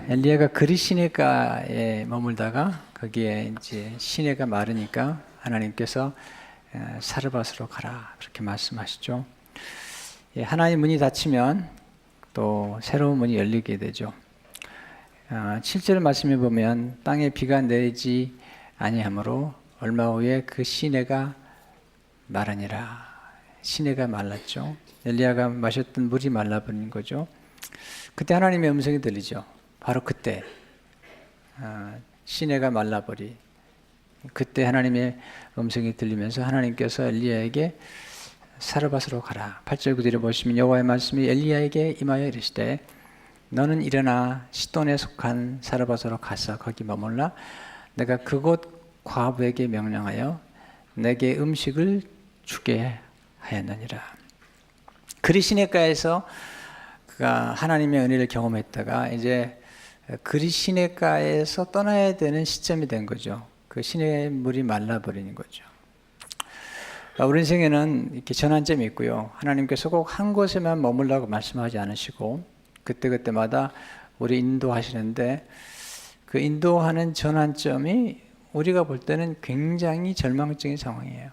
엘리야가 그리 시내가에 머물다가 거기에 이제 시내가 마르니까 하나님께서 사르밧으로 가라 그렇게 말씀하시죠. 하나님 문이 닫히면 또 새로운 문이 열리게 되죠. 7절 말씀에 보면 땅에 비가 내리지 아니하므로 얼마 후에 그 시내가 마르니라. 시내가 말랐죠. 엘리야가 마셨던 물이 말라버린 거죠. 그때 하나님의 음성이 들리죠. 바로 그때 시내가 말라버리. 그때 하나님의 음성이 들리면서 하나님께서 엘리야에게 사르밧으로 가라. 8절 9절에 보시면 여호와의 말씀이 엘리야에게 임하여 이르시되 너는 일어나 시돈에 속한 사르밧으로 가서 거기 머물라. 내가 그곳 과부에게 명령하여 내게 음식을 주게 하였느니라. 그리 시내가에서 그가 하나님의 은혜를 경험했다가 이제 그리 시내가에서 떠나야 되는 시점이 된 거죠. 그 시내 물이 말라버리는 거죠. 우리 인생에는 이렇게 전환점이 있고요. 하나님께서 꼭 한 곳에만 머물라고 말씀하지 않으시고 그때그때마다 우리 인도하시는데 그 인도하는 전환점이 우리가 볼 때는 굉장히 절망적인 상황이에요.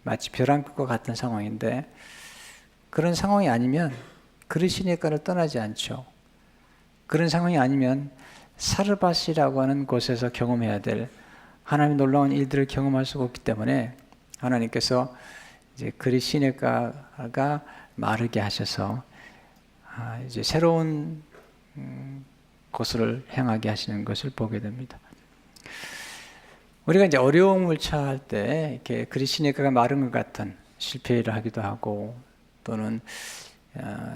마치 벼랑 끝과 같은 상황인데 그런 상황이 아니면 그리 시내가를 떠나지 않죠. 그런 상황이 아니면 사르밧이라고 하는 곳에서 경험해야 될 하나님의 놀라운 일들을 경험할 수가 없기 때문에 하나님께서 이제 그리 시내가가 마르게 하셔서 이제 새로운 곳을 향하게 하시는 것을 보게 됩니다. 우리가 이제 어려움을 처할 때 이렇게 그리 시내가가 마른 것 같은 실패를 하기도 하고 또는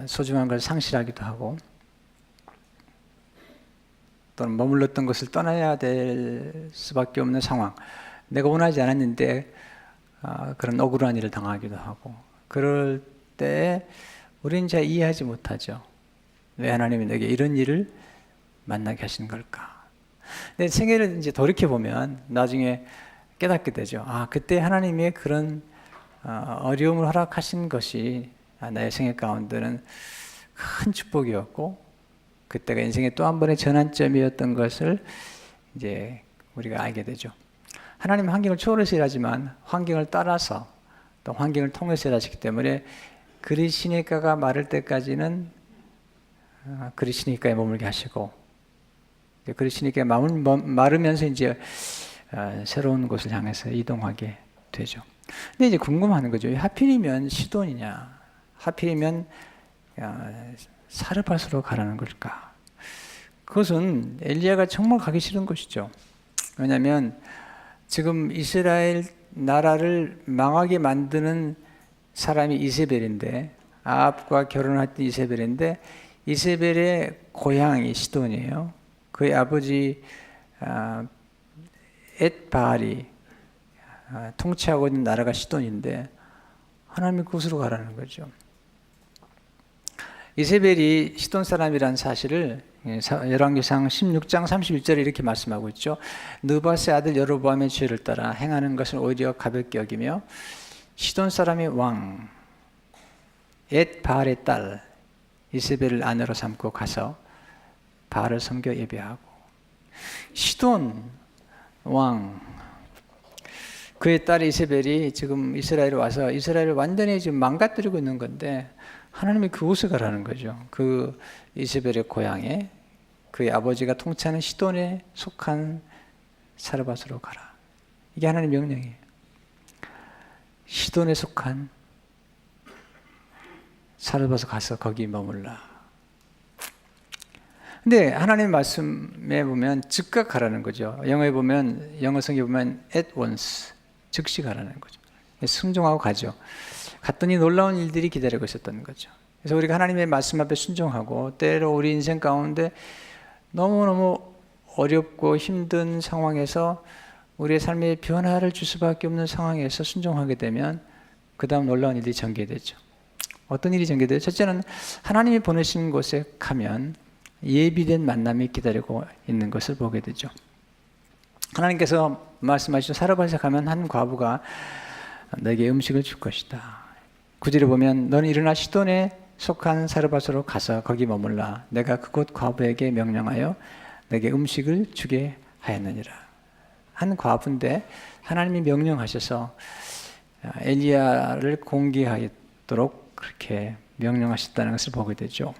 소중한 걸 상실하기도 하고 또는 머물렀던 것을 떠나야 될 수밖에 없는 상황, 내가 원하지 않았는데 그런 억울한 일을 당하기도 하고 그럴 때 우리는 잘 이해하지 못하죠. 왜 하나님이 내게 이런 일을 만나게 하시는 걸까? 내 생애를 이제 돌이켜보면 나중에 깨닫게 되죠. 그때 하나님의 그런 어려움을 허락하신 것이 나의 생애 가운데는 큰 축복이었고 그때가 인생의 또 한 번의 전환점이었던 것을 이제 우리가 알게 되죠. 하나님은 환경을 초월해서 일하지만 환경을 따라서 또 환경을 통해서 일하시기 때문에 그리 시내가가 마를 때까지는 그리 시내가에 머물게 하시고 그리 시내가가 마르면서 이제 새로운 곳을 향해서 이동하게 되죠. 근데 이제 궁금한 거죠. 하필이면 시돈이냐? 하필이면 사르밧으로 가라는 걸까? 그것은 엘리야가 정말 가기 싫은 것이죠. 왜냐하면 지금 이스라엘 나라를 망하게 만드는 사람이 이세벨인데 아합과 결혼했던 이세벨인데 이세벨의 고향이 시돈이에요. 그의 아버지 엣바알이 통치하고 있는 나라가 시돈인데 하나님이 그곳으로 가라는 거죠. 이세벨이 시돈 사람이라는 사실을 열왕기상 16장 31절에 이렇게 말씀하고 있죠. 느밧의 아들 여로보암의 죄를 따라 행하는 것을 오히려 가볍게 여기며 시돈 사람의 왕 엣바알의 딸 이세벨을 아내로 삼고 가서 바알을 섬겨 예배하고 시돈 왕 그의 딸 이세벨이 지금 이스라엘에 와서 이스라엘을 완전히 지금 망가뜨리고 있는 건데 하나님이 그곳에 가라는 거죠. 그 이세벨의 고향에 그의 아버지가 통치하는 시돈에 속한 사르밧으로 가라. 이게 하나님의 명령이에요. 시돈에 속한 사르밧으로 가서 거기 머물라. 근데 하나님의 말씀에 보면 즉각 가라는 거죠. 영어에 보면 영어 성경에 보면 at once 즉시 가라는 거죠. 순종하고 가죠. 갔더니 놀라운 일들이 기다리고 있었던 거죠. 그래서 우리가 하나님의 말씀 앞에 순종하고 때로 우리 인생 가운데 너무너무 어렵고 힘든 상황에서 우리의 삶에 변화를 줄 수밖에 없는 상황에서 순종하게 되면 그 다음 놀라운 일이 전개되죠. 어떤 일이 전개돼요? 첫째는 하나님이 보내신 곳에 가면 예비된 만남이 기다리고 있는 것을 보게 되죠. 하나님께서 말씀하시죠. 사르밧에 가면 한 과부가 너에게 음식을 줄 것이다. 9절에 보면 너는 일어나 시돈에 속한 사르밧으로 가서 거기 머물라. 내가 그곳 과부에게 명령하여 내게 음식을 주게 하였느니라. 한 과부인데 하나님이 명령하셔서 엘리야를 공개하도록 그렇게 명령하셨다는 것을 보게 되죠.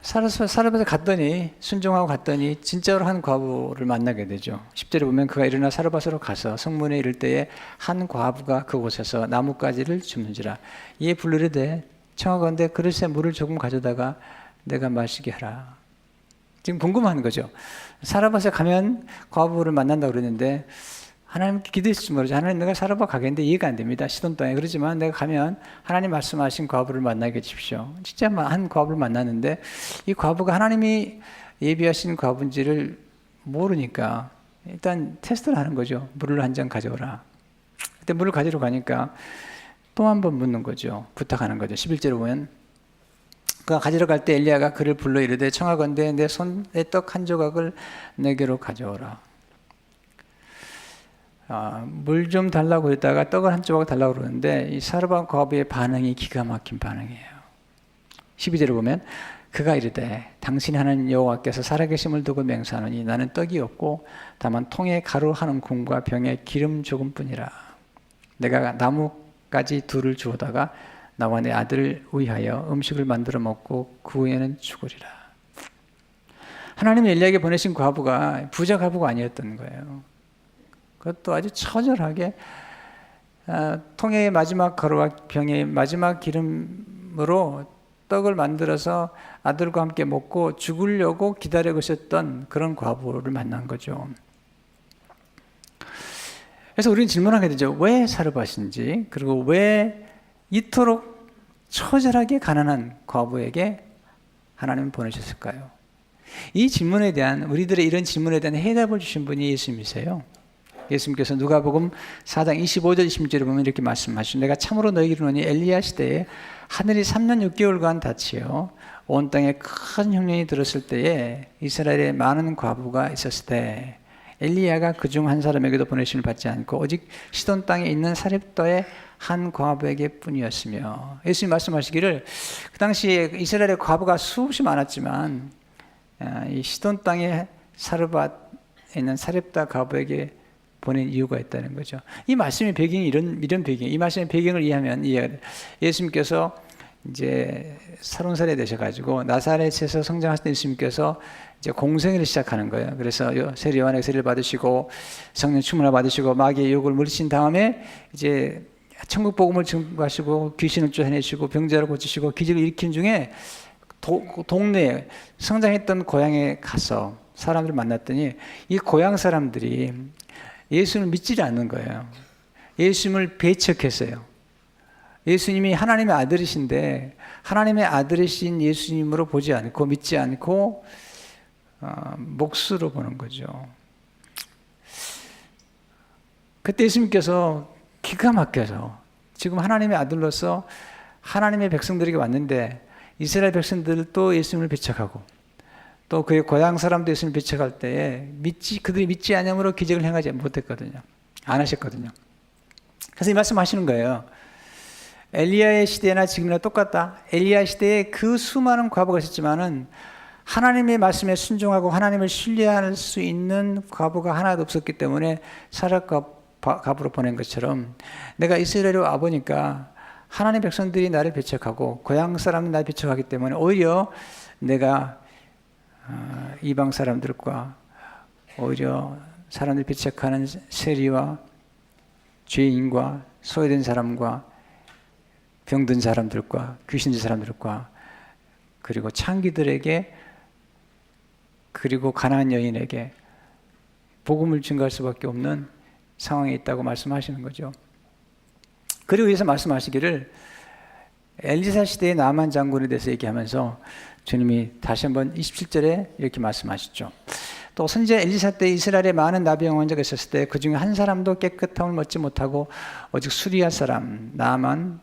사르밧에 갔더니, 순종하고 갔더니 진짜로 한 과부를 만나게 되죠. 10절에 보면 그가 일어나 사르밧으로 가서 성문에 이를 때에 한 과부가 그곳에서 나뭇가지를 줍는지라. 이에 부르르되 청하건대 그릇에 물을 조금 가져다가 내가 마시게 하라. 지금 궁금한 거죠. 사르밧에 가면 과부를 만난다고 그랬는데 하나님께 기도했을지 모르죠. 하나님, 내가 사르밧 가겠는데 이해가 안 됩니다. 시돈 땅에. 그렇지만 내가 가면 하나님 말씀하신 과부를 만나게 해주십시오. 진짜 한 과부를 만났는데 이 과부가 하나님이 예비하신 과부인지를 모르니까 일단 테스트를 하는 거죠. 물을 한 잔 가져오라. 그때 물을 가지러 가니까 또 한 번 묻는 거죠. 부탁하는 거죠. 11절에 보면 그가 가지러 갈 때 엘리야가 그를 불러 이르되 청하건대 내 손에 떡 한 조각을 내게로 가져오라. 물 좀 달라고 했다가 떡을 한 조각 달라고 그러는데 이 사르밧 과부의 반응이 기가 막힌 반응이에요. 12절에 보면 그가 이르되 당신 하나님 여호와께서 살아계심을 두고 맹세하노니 나는 떡이 없고 다만 통에 가루 한 움큼과 병에 기름 조금뿐이라. 내가 나뭇가지 둘을 주어다가 나와 내 아들을 위하여 음식을 만들어 먹고 그 후에는 죽으리라. 하나님이 엘리야에게 보내신 과부가 부자 과부가 아니었던 거예요. 그것도 아주 처절하게 통의 마지막 가루와 병의 마지막 기름으로 떡을 만들어서 아들과 함께 먹고 죽으려고 기다리고 있었던 그런 과부를 만난 거죠. 그래서 우리는 질문하게 되죠. 왜 사르밧인지, 그리고 왜 이토록 처절하게 가난한 과부에게 하나님은 보내셨을까요? 이 질문에 대한, 우리들의 이런 질문에 대한 해답을 주신 분이 예수님이세요. 예수님께서 누가복음 4장 25절 26절에 보면 이렇게 말씀하시죠. 내가 참으로 너희에게 이르노니 엘리야 시대에 하늘이 3년 6개월간 닫히어 온 땅에 큰 흉년이 들었을 때에 이스라엘에 많은 과부가 있었을 때 엘리야가 그중 한 사람에게도 보내심을 받지 않고 오직 시돈 땅에 있는 사렙다의 한 과부에게 뿐이었으며, 예수님 말씀하시기를 그 당시에 이스라엘의 과부가 수없이 많았지만 이 시돈 땅의 사르밧에 있는 사렙다 과부에게 보낸 이유가 있다는 거죠. 이 말씀의 배경이 이런 배경, 이 말씀의 배경을 이해하면 이해가 돼요. 예수님께서 이제 30살이 되셔가지고 나사렛에서 성장하신 예수님께서 이제 공생애를 시작하는 거예요. 그래서 세례 요한의 세례를 받으시고 성령 충만을 받으시고 마귀의 유혹을 물리친 다음에 이제 천국 복음을 증거하시고 귀신을 쫓아내시고 병자를 고치시고 기적을 일으키는 중에 동네에 성장했던 고향에 가서 사람들을 만났더니 이 고향 사람들이 예수님을 믿지 않는 거예요. 예수님을 배척했어요. 예수님이 하나님의 아들이신데 하나님의 아들이신 예수님으로 보지 않고 믿지 않고 몫으로 보는 거죠. 그때 예수님께서 기가 막혀서 지금 하나님의 아들로서 하나님의 백성들에게 왔는데 이스라엘 백성들도 예수님을 배척하고 또 그의 고향 사람도 예수님을 배척할 때에 그들이 믿지 않음으로 기적을 행하지 못했거든요. 안 하셨거든요. 그래서 이 말씀 하시는 거예요. 엘리야의 시대나 지금이나 똑같다. 엘리야 시대에 그 수많은 과부가 있었지만은 하나님의 말씀에 순종하고 하나님을 신뢰할 수 있는 과부가 하나도 없었기 때문에 사렙 과부로 보낸 것처럼 내가 이스라엘에 와보니까 하나님 백성들이 나를 배척하고 고향 사람이 나를 배척하기 때문에 오히려 내가 이방 사람들과 오히려 사람들 배척하는 세리와 죄인과 소외된 사람과 병든 사람들과 귀신진 사람들과 그리고 창기들에게 그리고 가난한 여인에게 복음을 증거할 수밖에 없는 상황에 있다고 말씀하시는 거죠. 그리고 여기서 말씀하시기를 엘리사 시대의 나만 장군에 대해서 얘기하면서 주님이 다시 한번 27절에 이렇게 말씀하시죠. 또 선지자 엘리사 때 이스라엘에 많은 나비 영혼자가 있었을 때 그 중에 한 사람도 깨끗함을 얻지 못하고 오직 수리아 사람 나만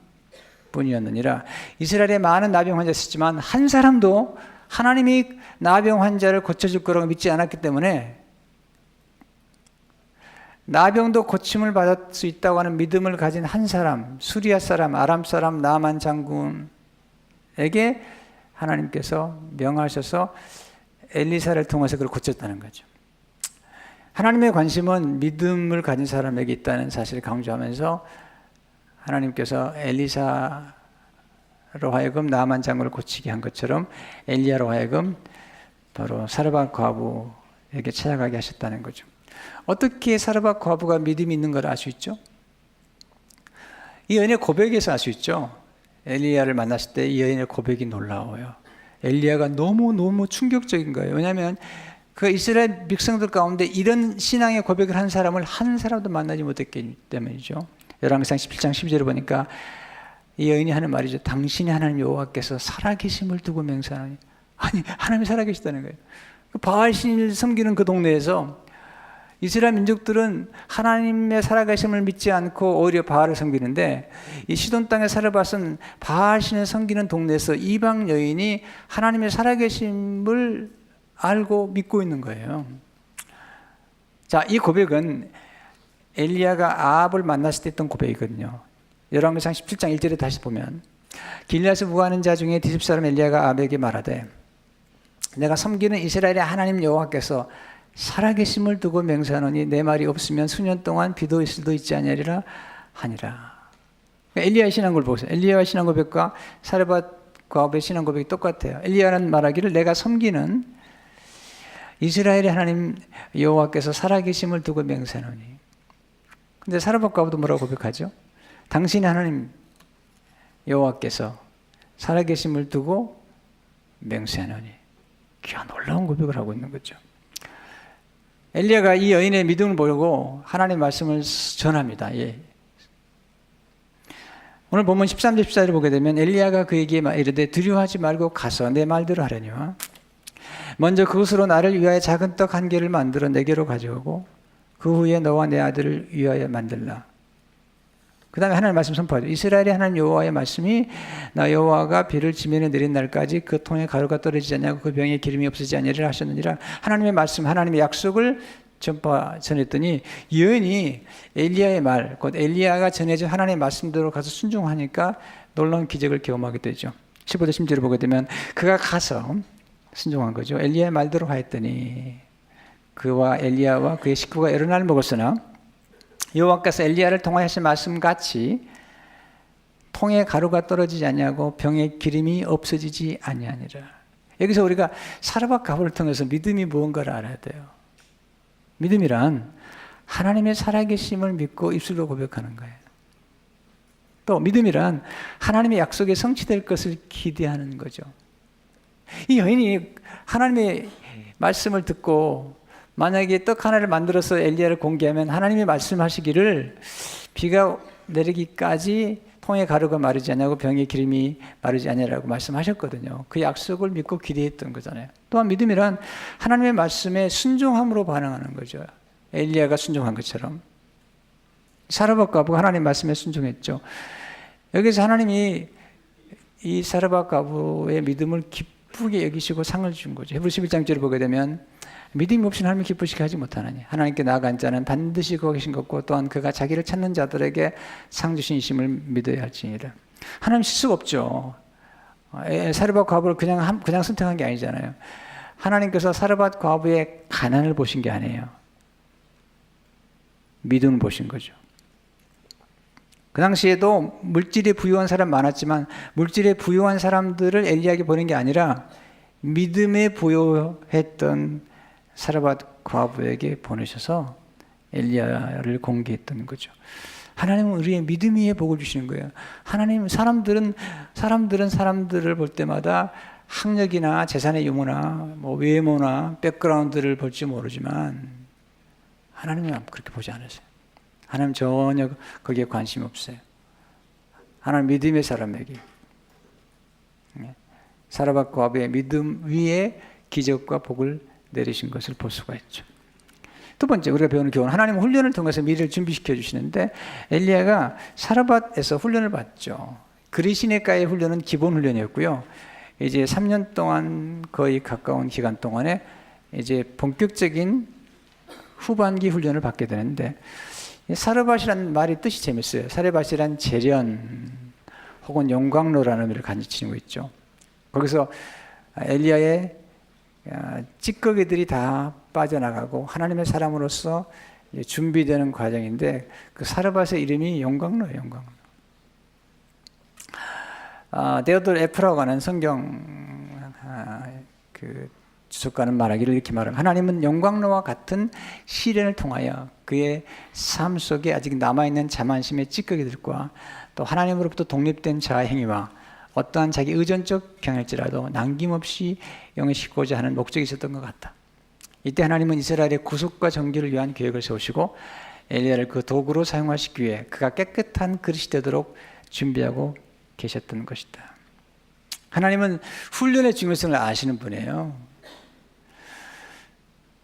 뿐이었느니라. 이스라엘에 많은 나병 환자가 있었지만 한 사람도 하나님이 나병 환자를 고쳐줄 거라고 믿지 않았기 때문에 나병도 고침을 받을 수 있다고 하는 믿음을 가진 한 사람, 수리아 사람, 아람 사람 나만 장군에게 하나님께서 명하셔서 엘리사를 통해서 그걸 고쳤다는 거죠. 하나님의 관심은 믿음을 가진 사람에게 있다는 사실을 강조하면서 하나님께서 엘리사로 하여금 나만 장군을 고치게 한 것처럼 엘리야로 하여금 바로 사르밧 과부에게 찾아가게 하셨다는 거죠. 어떻게 사르밧 과부가 믿음이 있는 걸 알 수 있죠? 이 여인의 고백에서 알 수 있죠. 엘리야를 만났을 때 이 여인의 고백이 놀라워요. 엘리야가 너무 충격적인 거예요. 왜냐하면 그 이스라엘 백성들 가운데 이런 신앙의 고백을 한 사람을 한 사람도 만나지 못했기 때문이죠. 열왕기상 17장 12절을 보니까 이 여인이 하는 말이죠. 당신이 하나님 여호와께서 살아계심을 두고 맹세하니, 아니 하나님이 살아계시다는 거예요. 바알신을 섬기는 그 동네에서 이스라엘 민족들은 하나님의 살아계심을 믿지 않고 오히려 바알을 섬기는데, 이 시돈 땅의 사르밧은 바알신을 섬기는 동네에서 이방 여인이 하나님의 살아계심을 알고 믿고 있는 거예요. 자, 이 고백은 엘리야가 아합을 만났을 때 했던 고백이거든요. 열왕기상 17장 1절에 다시 보면, 길리앗에 무하는 자 중에 디십 사람 엘리야가 아합에게 말하되 내가 섬기는 이스라엘의 하나님 여호와께서 살아계심을 두고 맹세하노니 내 말이 없으면 수년 동안 비도 있을도 있지 아니하리라 하니라. 엘리야의 신앙 고백을 보세요. 엘리야의 신앙 고백과 사르밧 과부의 신앙 고백이 똑같아요. 엘리야는 말하기를 내가 섬기는 이스라엘의 하나님 여호와께서 살아계심을 두고 맹세하노니. 근데 사르밧 과부도 뭐라고 고백하죠? 당신의 하나님 여호와께서 살아계심을 두고 맹세하노니. 귀한 놀라운 고백을 하고 있는 거죠. 엘리야가 이 여인의 믿음을 보고 하나님의 말씀을 전합니다. 예. 오늘 본문 13절 14절을 보게 되면 엘리야가 그에게 이르되 두려워하지 말고 가서 내 말대로 하려니와 먼저 그것으로 나를 위하여 작은 떡 한 개를 만들어 내게로 가져오고 그 후에 너와 내 아들을 위하여 만들라. 그 다음에 하나님의 말씀 선포하죠. 이스라엘의 하나님 여호와의 말씀이 나 여호와가 비를 지면에 내린 날까지 그 통에 가루가 떨어지지 않냐고 그 병에 기름이 없어지지 않으리라 하셨느니라. 하나님의 말씀, 하나님의 약속을 전했더니 이 여인이 엘리야의 말, 곧 엘리야가 전해준 하나님의 말씀대로 가서 순종하니까 놀라운 기적을 경험하게 되죠. 15절 16절을 보게 되면 그가 가서 순종한 거죠. 엘리야의 말대로 하였더니 그와 엘리야와 그의 식구가 여러 날 먹었으나 여호와께서 엘리야를 통하신 말씀같이 통에 가루가 떨어지지 아니하고 병에 기름이 없어지지 아니하니라. 여기서 우리가 사르밧 과부를 통해서 믿음이 무언가를 알아야 돼요. 믿음이란 하나님의 살아계심을 믿고 입술로 고백하는 거예요. 또 믿음이란 하나님의 약속에 성취될 것을 기대하는 거죠. 이 여인이 하나님의 말씀을 듣고 만약에 떡 하나를 만들어서 엘리야를 공개하면 하나님이 말씀하시기를 비가 내리기까지 통에 가루가 마르지 않냐고 병에 기름이 마르지 않냐라고 말씀하셨거든요. 그 약속을 믿고 기대했던 거잖아요. 또한 믿음이란 하나님의 말씀에 순종함으로 반응하는 거죠. 엘리야가 순종한 것처럼 사르밧 과부가 하나님의 말씀에 순종했죠. 여기서 하나님이 이 사르밧 과부의 믿음을 기쁘게 여기시고 상을 준 거죠. 히브리서 11장 1절을 보게 되면 믿음이 없이는 하나님을 기쁘시게 하지 못하나니 하나님께 나아간 자는 반드시 거기 계신 것고 또한 그가 자기를 찾는 자들에게 상 주신 이심을 믿어야 할지니라. 하나님 실수가 없죠. 사르밧 과부를 그냥 선택한 게 아니잖아요. 하나님께서 사르밧 과부의 가난을 보신 게 아니에요. 믿음을 보신 거죠. 그 당시에도 물질에 부유한 사람 많았지만 물질에 부유한 사람들을 엘리야에게 보낸 게 아니라 믿음에 부유했던 사르밧 과부에게 보내셔서 엘리야를 공개했던 거죠. 하나님은 우리의 믿음 위에 복을 주시는 거예요. 하나님 사람들은 사람들을 볼 때마다 학력이나 재산의 유무나 뭐 외모나 백그라운드를 볼지 모르지만 하나님은 그렇게 보지 않으세요. 하나님 전혀 거기에 관심이 없어요. 하나님 믿음의 사람에게 사르밧 과부의 믿음 위에 기적과 복을 내리신 것을 볼 수가 있죠. 두 번째 우리가 배우는 교훈, 하나님은 훈련을 통해서 미래를 준비시켜 주시는데 엘리야가 사르밧에서 훈련을 받죠. 그리시네가의 훈련은 기본 훈련이었고요. 이제 3년 동안 거의 가까운 기간 동안에 이제 본격적인 후반기 훈련을 받게 되는데, 사르밧이라는 말이 뜻이 재밌어요. 사르밧이란 재련 혹은 영광로라는 의미를 가지고 있죠. 거기서 엘리야의 찌꺼기들이 다 빠져나가고 하나님의 사람으로서 준비되는 과정인데, 그 사르밧의 이름이 영광로예요. 영광로. 데오돌 에프라고 하는 성경 그 주석가는 말하기를 이렇게 말합니다. 하나님은 영광로와 같은 시련을 통하여 그의 삶 속에 아직 남아있는 자만심의 찌꺼기들과 또 하나님으로부터 독립된 자아 행위와 어떠한 자기 의존적 경할지라도 남김없이 영위시키고자 하는 목적이 있었던 것 같다. 이때 하나님은 이스라엘의 구속과 정결을 위한 계획을 세우시고 엘리야를 그 도구로 사용하시기 위해 그가 깨끗한 그릇이 되도록 준비하고 계셨던 것이다. 하나님은 훈련의 중요성을 아시는 분이에요.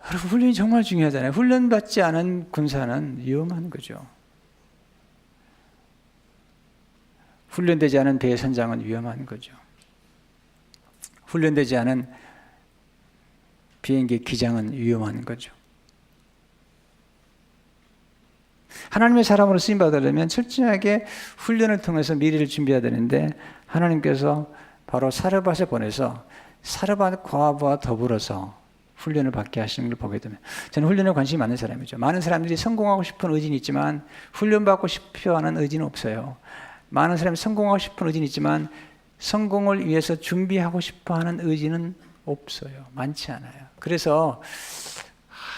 여러분, 훈련이 정말 중요하잖아요. 훈련받지 않은 군사는 위험한 거죠. 훈련되지 않은 배의 선장은 위험한 거죠. 훈련되지 않은 비행기 기장은 위험한 거죠. 하나님의 사람으로 쓰임받으려면 철저하게 훈련을 통해서 미래를 준비해야 되는데, 하나님께서 바로 사르밧에 보내서 사르밧 과부와 더불어서 훈련을 받게 하시는 걸 보게 되면, 저는 훈련에 관심이 많은 사람이죠. 많은 사람들이 성공하고 싶은 의지는 있지만 훈련받고 싶어 하는 의지는 없어요. 많은 사람이 성공하고 싶은 의지는 있지만 성공을 위해서 준비하고 싶어 하는 의지는 없어요. 많지 않아요. 그래서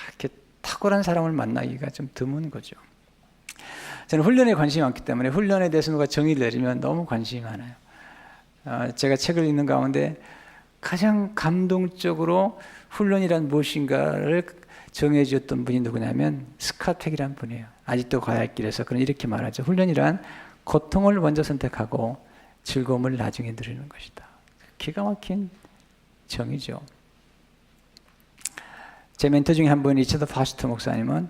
이렇게 탁월한 사람을 만나기가 좀 드문 거죠. 저는 훈련에 관심이 많기 때문에 훈련에 대해서 누가 정의를 내리면 너무 관심이 많아요. 제가 책을 읽는 가운데 가장 감동적으로 훈련이란 무엇인가를 정해 주었던 분이 누구냐면 스카텍이라는 분이에요. 아직도 가야 할 길에서 그는 이렇게 말하죠. 훈련이란 고통을 먼저 선택하고 즐거움을 나중에 누리는 것이다. 기가 막힌 정의죠. 제 멘토 중에 한 분, 리처드 파스터 목사님은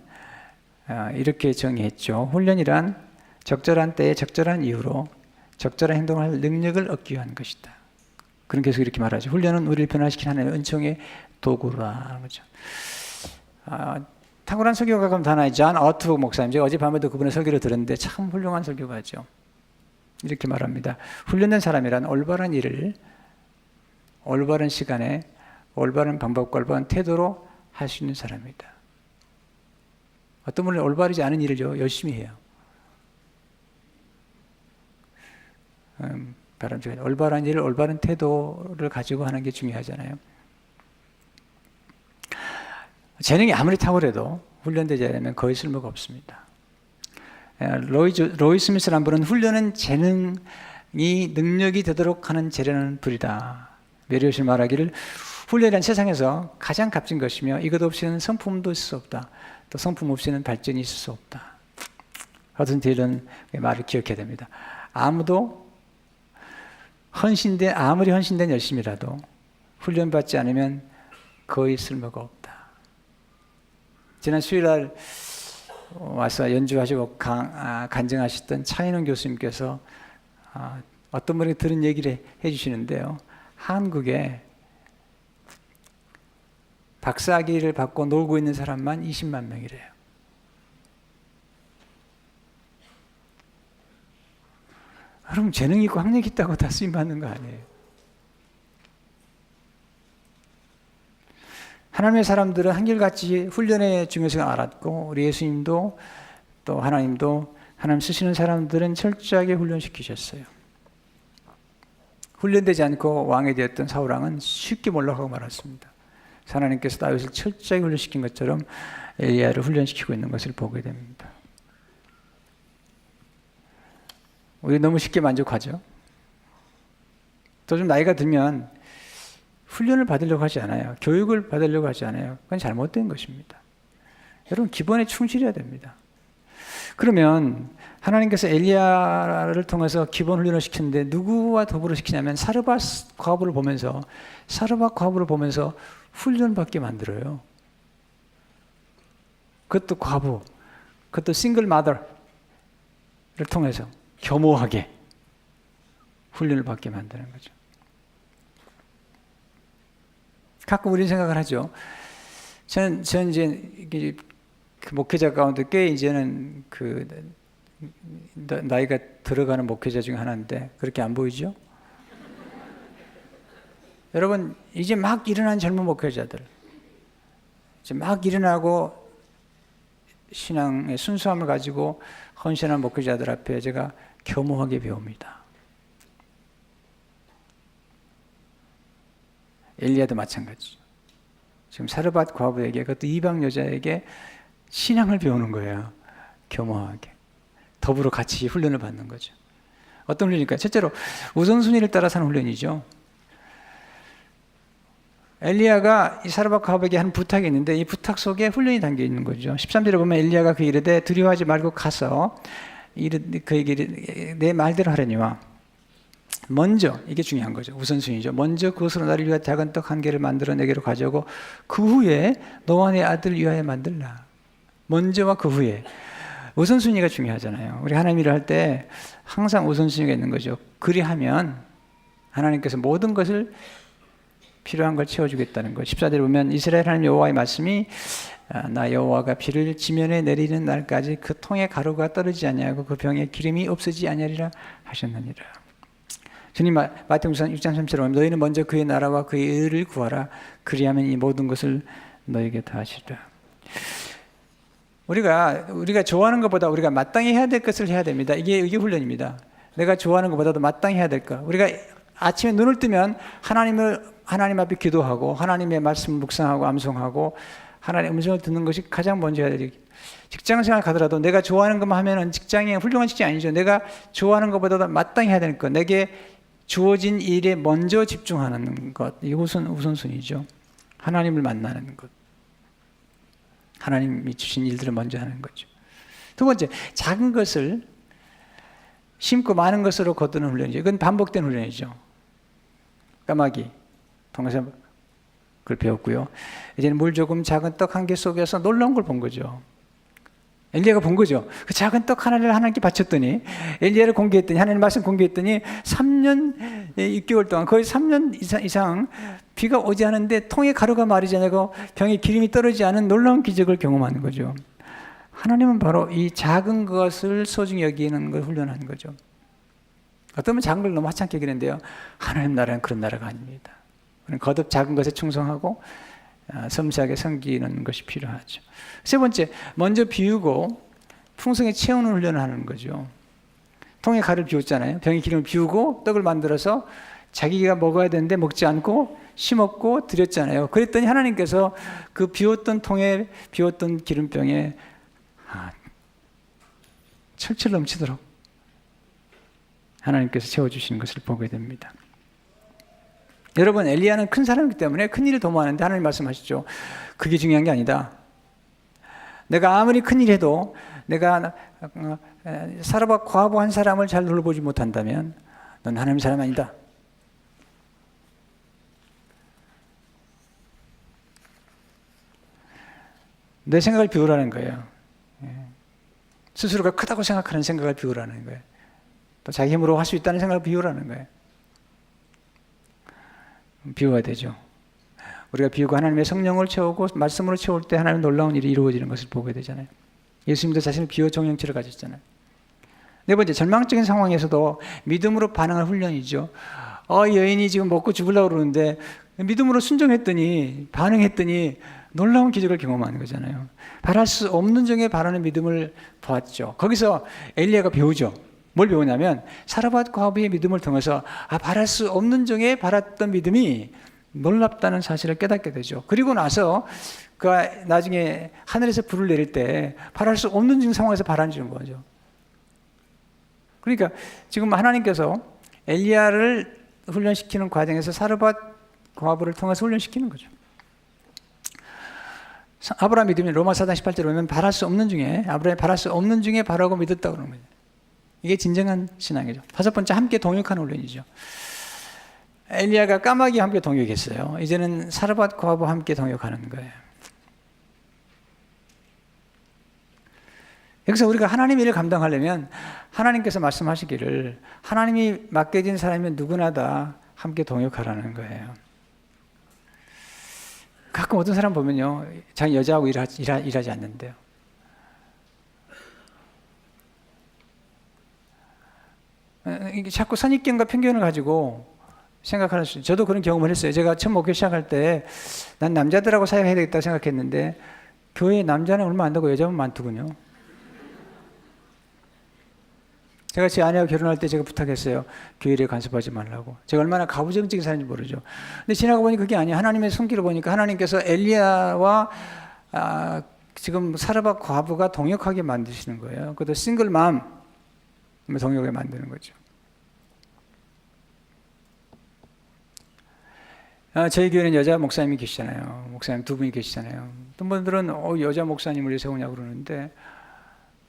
이렇게 정의했죠. 훈련이란 적절한 때에 적절한 이유로 적절한 행동을 할 능력을 얻기 위한 것이다. 그런 계속 이렇게 말하죠. 훈련은 우리를 변화시키는 하나님의 은총의 도구라는 거죠. 탁월한 설교가가 하나의 존 어트북 목사님, 제가 어젯밤에도 그분의 설교를 들었는데 참 훌륭한 설교가죠. 이렇게 말합니다. 훈련된 사람이란 올바른 일을 올바른 시간에 올바른 방법과 올바른 태도로 할 수 있는 사람이다. 어떤 분은 올바르지 않은 일을 열심히 해요. 바람직한 올바른 일을 올바른 태도를 가지고 하는 게 중요하잖아요. 재능이 아무리 탁월해도 훈련되지 않으면 거의 쓸모가 없습니다. 로이 스미스라는 분은 훈련은 재능이 능력이 되도록 하는 재련은 불이다. 메리엇이 말하기를 훈련이란 세상에서 가장 값진 것이며 이것 없이는 성품도 있을 수 없다. 또 성품 없이는 발전이 있을 수 없다. 허튼 딜은 말을 기억해야 됩니다. 아무리 헌신된 열심이라도 훈련받지 않으면 거의 쓸모가 없다. 지난 수요일날 와서 연주하시고 간증하셨던 차인원 교수님께서 어떤 분이 들은 얘기를 해주시는데요. 한국에 박사학위를 받고 놀고 있는 사람만 20만 명이래요. 여러분, 재능 있고 학력 있다고 다 쓰임받는 거 아니에요. 하나님의 사람들은 한결같이 훈련의 중요성을 알았고, 우리 예수님도 또 하나님도 하나님 쓰시는 사람들은 철저하게 훈련시키셨어요. 훈련되지 않고 왕이 되었던 사울왕은 쉽게 몰락하고 말았습니다. 하나님께서 다윗을 철저하게 훈련시킨 것처럼 엘리야를 훈련시키고 있는 것을 보게 됩니다. 우리 너무 쉽게 만족하죠. 또 좀 나이가 들면 훈련을 받으려고 하지 않아요. 교육을 받으려고 하지 않아요. 그건 잘못된 것입니다. 여러분, 기본에 충실해야 됩니다. 그러면 하나님께서 엘리야를 통해서 기본 훈련을 시켰는데 누구와 더불어 시키냐면 사르밧 과부를 보면서 훈련받게 만들어요. 그것도 과부, 그것도 싱글 마더를 통해서 겸허하게 훈련을 받게 만드는 거죠. 가끔 우리는 생각을 하죠. 저는 이제 그 목회자 가운데 꽤 이제는 그 나이가 들어가는 목회자 중에 하나인데 그렇게 안 보이죠? 여러분, 이제 막 일어난 젊은 목회자들, 이제 막 일어나고 신앙의 순수함을 가지고 헌신한 목회자들 앞에 제가 겸허하게 배웁니다. 엘리야도 마찬가지죠. 지금 사르밧 과부에게, 그것도 이방 여자에게 신앙을 배우는 거예요. 겸허하게. 더불어 같이 훈련을 받는 거죠. 어떤 훈련일까요? 첫째로 우선순위를 따라 사는 훈련이죠. 엘리야가 이 사르밧 과부에게 한 부탁이 있는데 이 부탁 속에 훈련이 담겨 있는 거죠. 13절에 보면 엘리야가 그 이르되 두려워하지 말고 가서 그에게 내 말대로 하려니와 먼저, 이게 중요한 거죠. 우선순위죠. 먼저 그것으로 나를 위하여 작은 떡 한 개를 만들어 내게로 가져오고 그 후에 너와 내 아들 위하여 만들라. 먼저와 그 후에. 우선순위가 중요하잖아요. 우리 하나님 일을 할 때 항상 우선순위가 있는 거죠. 그리하면 하나님께서 모든 것을 필요한 걸 채워주겠다는 거. 14절에 보면 이스라엘 하나님 여호와의 말씀이 나 여호와가 비를 지면에 내리는 날까지 그 통에 가루가 떨어지지 아니하고 그 병에 기름이 없어지지 아니하리라 하셨느니라. 주님 마태복음 6장 3절에 보면 너희는 먼저 그의 나라와 그의 의를 구하라. 그리하면 이 모든 것을 너에게 다하시리라. 우리가 좋아하는 것보다 우리가 마땅히 해야 될 것을 해야 됩니다. 이게 훈련입니다. 내가 좋아하는 것보다도 마땅히 해야 될 것. 우리가 아침에 눈을 뜨면 하나님 앞에 기도하고 하나님의 말씀을 묵상하고 암송하고 하나님의 음성을 듣는 것이 가장 먼저 해야 되죠. 직장생활 가더라도 내가 좋아하는 것만 하면은 직장이 훌륭한 직장이 아니죠. 내가 좋아하는 것보다도 마땅히 해야 되는 것, 내게 주어진 일에 먼저 집중하는 것, 이 우선순위죠. 하나님을 만나는 것, 하나님이 주신 일들을 먼저 하는 거죠. 두 번째, 작은 것을 심고 많은 것으로 거두는 훈련이죠. 이건 반복된 훈련이죠. 까마귀 통해서 그걸 배웠고요. 이제는 물 조금 작은 떡 한 개 속에서 놀라운 걸 본 거죠. 엘리야가 본 거죠. 그 작은 떡 하나를 하나님께 바쳤더니 엘리야를 공개했더니 하나님 말씀 공개했더니 3년 6개월 동안 거의 3년 이상 비가 오지 않은데 통에 가루가 마르지 않고 병에 기름이 떨어지지 않은 놀라운 기적을 경험하는 거죠. 하나님은 바로 이 작은 것을 소중히 여기는 걸 훈련하는 거죠. 어쩌면 작은 걸 너무 하찮게 여기는데요. 하나님 나라는 그런 나라가 아닙니다. 거듭 작은 것에 충성하고 섬세하게 섬기는 것이 필요하죠. 세 번째, 먼저 비우고 풍성에 채우는 훈련을 하는 거죠. 통에 가루를 비웠잖아요. 병에 기름을 비우고 떡을 만들어서 자기가 먹어야 되는데 먹지 않고 심었고 드렸잖아요. 그랬더니 하나님께서 그 비웠던 통에 비웠던 기름병에 철철 넘치도록 하나님께서 채워주시는 것을 보게 됩니다. 여러분, 엘리야는 큰 사람이기 때문에 큰 일을 도모하는데 하나님 말씀하시죠. 그게 중요한 게 아니다. 내가 아무리 큰 일 해도 내가 사르밧 과부 한 사람을 잘 돌보지 못한다면 넌 하나님 사람 아니다. 내 생각을 비우라는 거예요. 스스로가 크다고 생각하는 생각을 비우라는 거예요. 또 자기 힘으로 할 수 있다는 생각을 비우라는 거예요. 비워야 되죠. 우리가 비우고 하나님의 성령을 채우고 말씀으로 채울 때 하나님의 놀라운 일이 이루어지는 것을 보게 되잖아요. 예수님도 자신을 비워 정령체를 가졌잖아요. 네 번째, 절망적인 상황에서도 믿음으로 반응할 훈련이죠. 여인이 지금 먹고 죽으려고 그러는데 믿음으로 순종했더니 반응했더니 놀라운 기적을 경험하는 거잖아요. 바랄 수 없는 중에 바라는 믿음을 보았죠. 거기서 엘리야가 배우죠. 뭘 배우냐면 사르밧 과부의 믿음을 통해서 바랄 수 없는 중에 바랐던 믿음이 놀랍다는 사실을 깨닫게 되죠. 그리고 나서 그 나중에 하늘에서 불을 내릴 때 바랄 수 없는 중 상황에서 바라는 거죠. 그러니까 지금 하나님께서 엘리야를 훈련시키는 과정에서 사르밧 과부를 통해서 훈련시키는 거죠. 아브라함 믿음이 로마 4장 18절에 보면 바랄 수 없는 중에 아브라함이 바랄 수 없는 중에 바라고 믿었다고 그러는 거예요. 이게 진정한 신앙이죠. 다섯 번째, 함께 동역하는 훈련이죠. 엘리야가 까마귀와 함께 동역했어요. 이제는 사르밧 과부와 함께 동역하는 거예요. 여기서 우리가 하나님 일을 감당하려면 하나님께서 말씀하시기를 하나님이 맡겨진 사람이면 누구나 다 함께 동역하라는 거예요. 가끔 어떤 사람 보면요, 자기 여자하고 일하지 않는데요. 이게 자꾸 선입견과 편견을 가지고 생각하는 수. 저도 그런 경험을 했어요. 제가 처음 목회 시작할 때 난 남자들하고 사역해야 되겠다 생각했는데 교회에 남자는 얼마 안 되고 여자만 많더군요. 제가 제 아내와 결혼할 때 제가 부탁했어요. 교회에 간섭하지 말라고. 제가 얼마나 가부장적인 사람인지 모르죠. 근데 지나고 보니 그게 아니에요. 하나님의 손길을 보니까 하나님께서 엘리야와 지금 사르밧 과부가 동역하게 만드시는 거예요. 그것도 싱글맘 동역하게 만드는 거죠. 저희 교회는 여자 목사님이 계시잖아요. 목사님 두 분이 계시잖아요. 어떤 분들은 여자 목사님을 왜 세우냐고 그러는데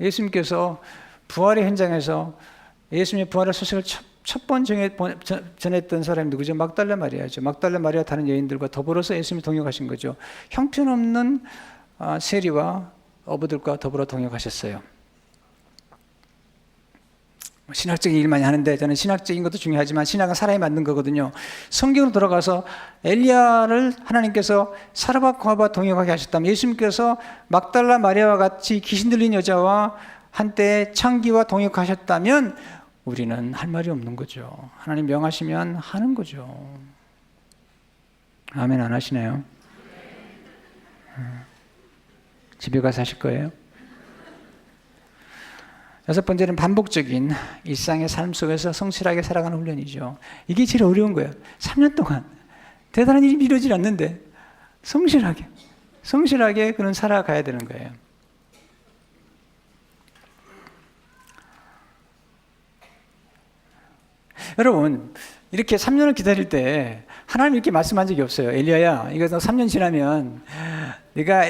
예수님께서 부활의 현장에서 예수님의 부활의 소식을 첫 번 전했던 사람이 누구죠? 막달라 마리아죠. 막달라 마리아 다른 여인들과 더불어서 예수님이 동역하신 거죠. 형편없는 세리와 어부들과 더불어 동역하셨어요. 신학적인 일 많이 하는데 저는 신학적인 것도 중요하지만 신학은 사람이 만든 거거든요. 성경으로 돌아가서 엘리야를 하나님께서 사르밧 과부와 동역하게 하셨다면 예수님께서 막달라 마리아와 같이 귀신 들린 여자와 한때 창기와 동역하셨다면 우리는 할 말이 없는 거죠. 하나님 명하시면 하는 거죠. 아멘 안 하시나요? 집에 가서 하실 거예요? 여섯 번째는 반복적인 일상의 삶 속에서 성실하게 살아가는 훈련이죠. 이게 제일 어려운 거예요. 3년 동안 대단한 일이 이루어지지 않는데 성실하게 그는 살아가야 되는 거예요. 여러분 이렇게 3년을 기다릴 때 하나님 이렇게 말씀한 적이 없어요. 엘리야야 이거 3년 지나면 네가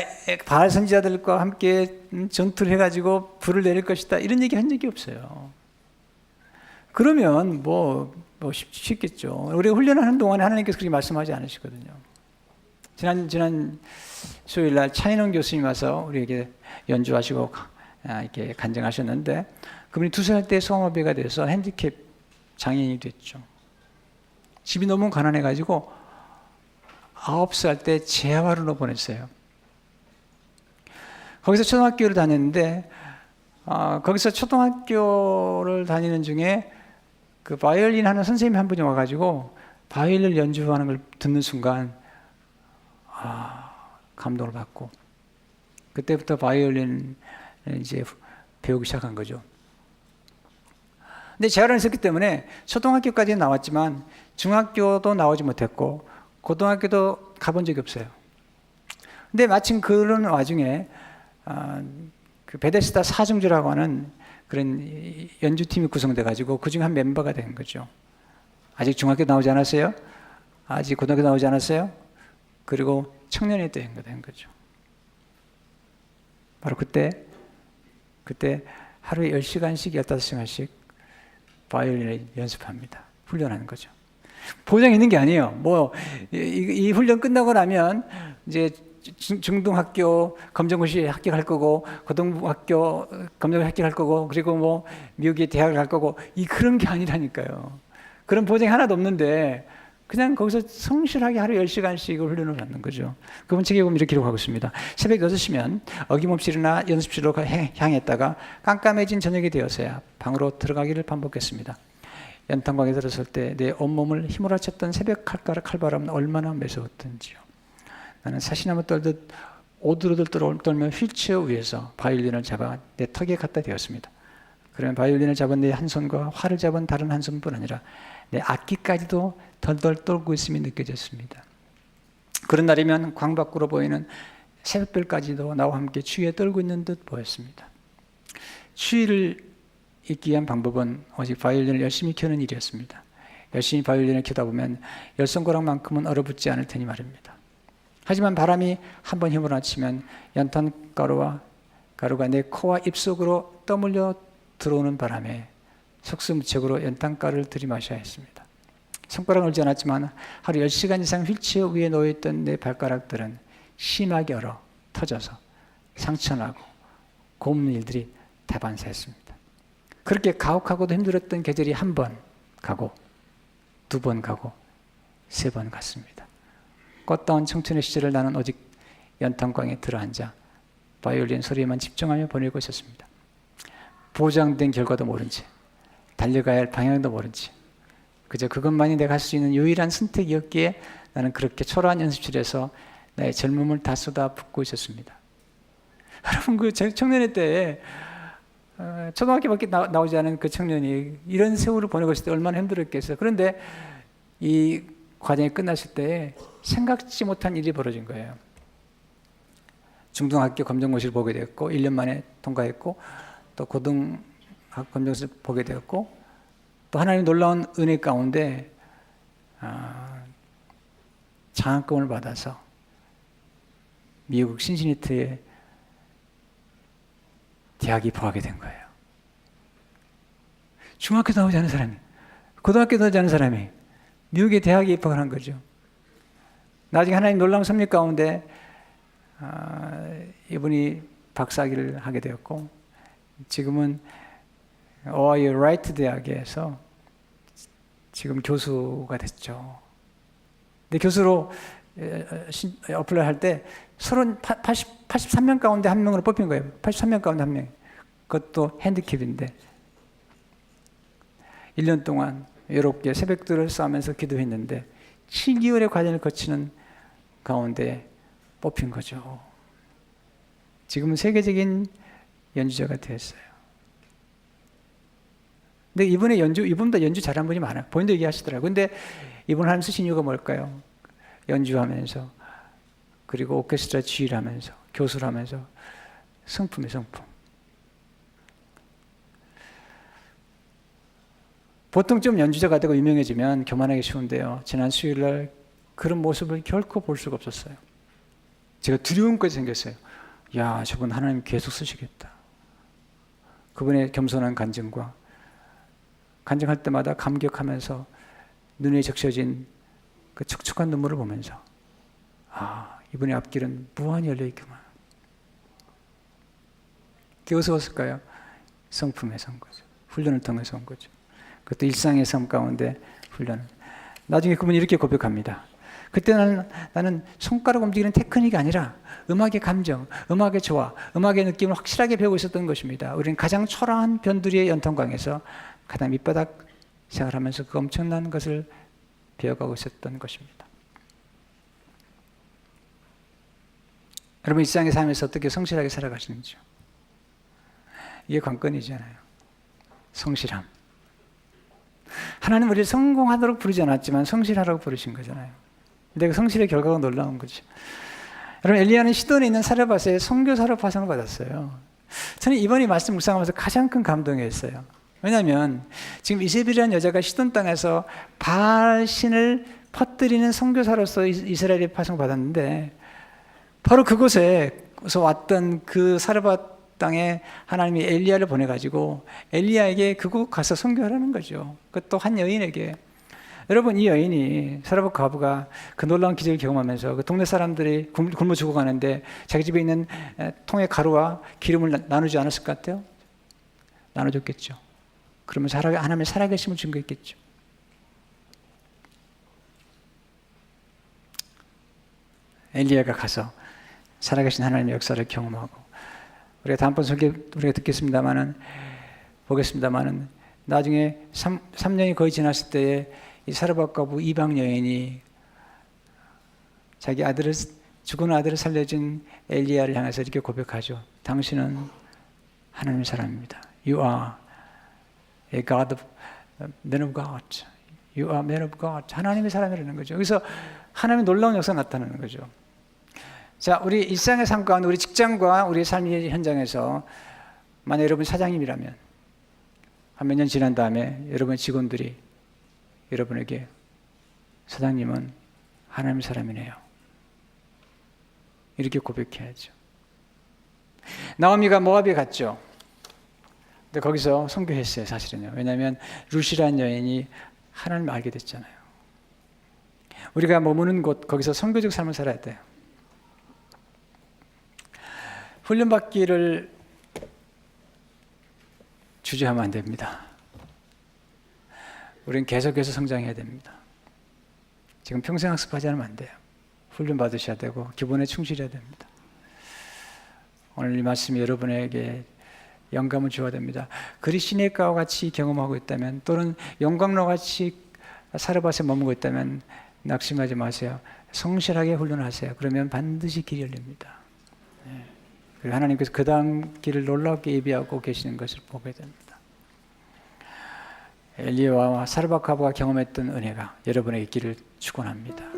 바알 선지자들과 함께 전투를 해가지고 불을 내릴 것이다 이런 얘기 한 적이 없어요. 그러면 쉽겠죠. 우리가 훈련하는 동안에 하나님께서 그렇게 말씀하지 않으시거든요. 지난 수요일날 차인원 교수님 와서 우리에게 연주하시고 이렇게 간증하셨는데 그분이 2살 때 소아마비가 돼서 핸디캡 장애인이 됐죠. 집이 너무 가난해가지고 9살 때 재활원으로 보냈어요. 거기서 초등학교를 다녔는데 거기서 초등학교를 다니는 중에 그 바이올린 하는 선생님 한 분이 와가지고 바이올린을 연주하는 걸 듣는 순간 감동을 받고 그때부터 바이올린을 이제 배우기 시작한 거죠. 근데 재활원에 있었기 때문에 초등학교까지는 나왔지만 중학교도 나오지 못했고 고등학교도 가본 적이 없어요. 근데 마침 그런 와중에 그 베데스다 사중주라고 하는 그런 연주팀이 구성돼 가지고 그중 한 멤버가 된 거죠. 아직 중학교 나오지 않았어요? 아직 고등학교 나오지 않았어요? 그리고 청년이 된 거죠. 바로 그때 하루에 10시간씩 15시간씩 바이올린을 연습합니다. 훈련하는 거죠. 보장 있는 게 아니에요. 이 훈련 끝나고 나면 이제 중등학교 검정고시 합격할 거고 고등학교 검정고시 합격할 거고 그리고 미국의 대학을 갈 거고 그런 게 아니라니까요. 그런 보장이 하나도 없는데 그냥 거기서 성실하게 하루 10시간씩 훈련을 받는 거죠. 그분 책에 보면 이렇게 기록하고 있습니다. 새벽 6시면 어김없이 일어나 연습실로 향했다가 깜깜해진 저녁이 되어서야 방으로 들어가기를 반복했습니다. 연탄광에 들었을 때 내 온몸을 휘몰아쳤던 새벽 칼바람은 얼마나 매서웠던지요. 나는 사시나무 떨듯 오두루들 떨며 휠체어 위에서 바이올린을 잡아 내 턱에 갖다 대었습니다. 그러면 바이올린을 잡은 내 한 손과 활을 잡은 다른 한 손뿐 아니라 내 악기까지도 덜덜 떨고 있음이 느껴졌습니다. 그런 날이면 광 밖으로 보이는 새벽별까지도 나와 함께 추위에 떨고 있는 듯 보였습니다. 추위를 잊기 위한 방법은 오직 바이올린을 열심히 켜는 일이었습니다. 열심히 바이올린을 켜다 보면 열 손가락만큼은 얼어붙지 않을 테니 말입니다. 하지만 바람이 한번 휘몰아치면 연탄가루가 내 코와 입속으로 떠물려 들어오는 바람에 속수무책으로 연탄가루를 들이마셔야 했습니다. 손가락은 얼지 않았지만 하루 10시간 이상 휠체어 위에 놓여있던 내 발가락들은 심하게 얼어 터져서 상처나고 곪는 일들이 다반사했습니다. 그렇게 가혹하고도 힘들었던 계절이 한 번 가고 2번 가고 3번 갔습니다. 꽃다운 청춘의 시절을 나는 오직 연탄광에 들어앉아 바이올린 소리에만 집중하며 보내고 있었습니다. 보장된 결과도 모른 채 달려가야 할 방향도 모르지. 그저 그것만이 내가 할 수 있는 유일한 선택이었기에 나는 그렇게 초라한 연습실에서 나의 젊음을 다 쏟아붓고 있었습니다. 여러분, 그 청년의 때에 초등학교밖에 나오지 않은 그 청년이 이런 세월을 보내고 있을 때 얼마나 힘들었겠어요. 그런데 이 과정이 끝났을 때 생각지 못한 일이 벌어진 거예요. 중등학교 검정고시를 보게 됐고 1년 만에 통과했고 또 고등학교 검정고시를 보게 되었고 또 하나님 놀라운 은혜 가운데 장학금을 받아서 미국 신시내티에 대학에 입학하게 된 거예요. 중학교 나오지 않은 사람이, 고등학교 나오지 않은 사람이 미국의 대학에 입학을 한 거죠. 나중에 하나님 놀라운 섭리 가운데 이분이 박사학위를 하게 되었고 지금은 오하이오 라이트 대학에서 지금 교수가 됐죠. 근데 교수로 어플라이 할 때 83명 가운데 한 명으로 뽑힌 거예요. 83명 가운데 한 명. 그것도 핸디캡인데 1년 동안 외롭게 새벽들을 싸우면서 기도했는데 7개월의 과정을 거치는 가운데 뽑힌 거죠. 지금은 세계적인 연주자가 되었어요. 근데 이분보다 연주 잘하는 분이 많아요. 본인도 얘기하시더라고요. 근데 이분 하나님 쓰신 이유가 뭘까요? 연주하면서, 그리고 오케스트라 지휘를 하면서, 교수를 하면서, 성품의 성품. 보통 좀 연주자가 되고 유명해지면 교만하기 쉬운데요. 지난 수요일날 그런 모습을 결코 볼 수가 없었어요. 제가 두려움까지 생겼어요. 야, 저분 하나님 계속 쓰시겠다. 그분의 겸손한 간증과 간증할 때마다 감격하면서 눈에 적셔진 그 촉촉한 눈물을 보면서 이분의 앞길은 무한히 열려있구만. 그게 어디서 왔을까요? 성품에서 온 거죠. 훈련을 통해서 온 거죠. 그것도 일상의 삶 가운데 훈련을. 나중에 그분이 이렇게 고백합니다. 그때 나는 손가락 움직이는 테크닉이 아니라 음악의 감정, 음악의 조화, 음악의 느낌을 확실하게 배우고 있었던 것입니다. 우리는 가장 초라한 변두리의 연통강에서 가장 밑바닥 생활하면서 그 엄청난 것을 배워가고 있었던 것입니다. 여러분, 일상의 삶에서 어떻게 성실하게 살아가시는지요? 이게 관건이잖아요. 성실함. 하나님 우리를 성공하도록 부르지 않았지만 성실하라고 부르신 거잖아요. 근데 그 성실의 결과가 놀라운 거죠. 여러분, 엘리야는 시돈에 있는 사르밧에 선교사로 파송을 받았어요. 저는 이번 이 말씀 묵상하면서 가장 큰 감동이었어요. 왜냐하면 지금 이세벨이라는 여자가 시돈 땅에서 바알 신을 퍼뜨리는 선교사로서 이스라엘에 파송받았는데 바로 그곳에서 왔던 그 사르밧 땅에 하나님이 엘리야를 보내가지고 엘리야에게 그곳 가서 선교하라는 거죠. 그것도 한 여인에게. 여러분, 이 여인이 사르밧 과부가 그 놀라운 기적을 경험하면서 그 동네 사람들이 굶어 죽어가는데 자기 집에 있는 통에 가루와 기름을 나누지 않았을 것 같아요? 나눠줬겠죠. 그러면서 하나님의 살아계심을 증거했겠죠. 엘리야가 가서 살아계신 하나님의 역사를 경험하고 우리가 다음번 설교 우리가 보겠습니다만은 나중에 3년이 거의 지났을 때에 이 사르밧 과부 이방 여인이 자기 죽은 아들을 살려준 엘리야를 향해서 이렇게 고백하죠. 당신은 하나님의 사람입니다. You are a God of man of God. You are man of God. 하나님의 사람이라는 거죠. 여기서 하나님의 놀라운 역사가 나타나는 거죠. 자, 우리 일상의 삶 가운데 우리 직장과 우리 삶의 현장에서 만약 여러분 사장님이라면 한 몇 년 지난 다음에 여러분의 직원들이 여러분에게 사장님은 하나님의 사람이네요. 이렇게 고백해야죠. 나오미가 모압에 갔죠. 근데 거기서 선교했어요, 사실은요. 왜냐하면 룻이라는 여인이 하나님을 알게 됐잖아요. 우리가 머무는 곳, 거기서 선교적 삶을 살아야 돼요. 훈련받기를 주저하면 안 됩니다. 우리는 계속해서 성장해야 됩니다. 지금 평생 학습하지 않으면 안 돼요. 훈련 받으셔야 되고 기본에 충실해야 됩니다. 오늘 이 말씀이 여러분에게 영감을 주어야 됩니다. 그리 시내가와 같이 경험하고 있다면 또는 영광로와 같이 사르밧에 머물고 있다면 낙심하지 마세요. 성실하게 훈련하세요. 그러면 반드시 길이 열립니다. 그리고 하나님께서 그 다음 길을 놀랍게 예비하고 계시는 것을 보게 됩니다. 엘리야와 사르밧하고가 경험했던 은혜가 여러분에게 있기를 축원합니다.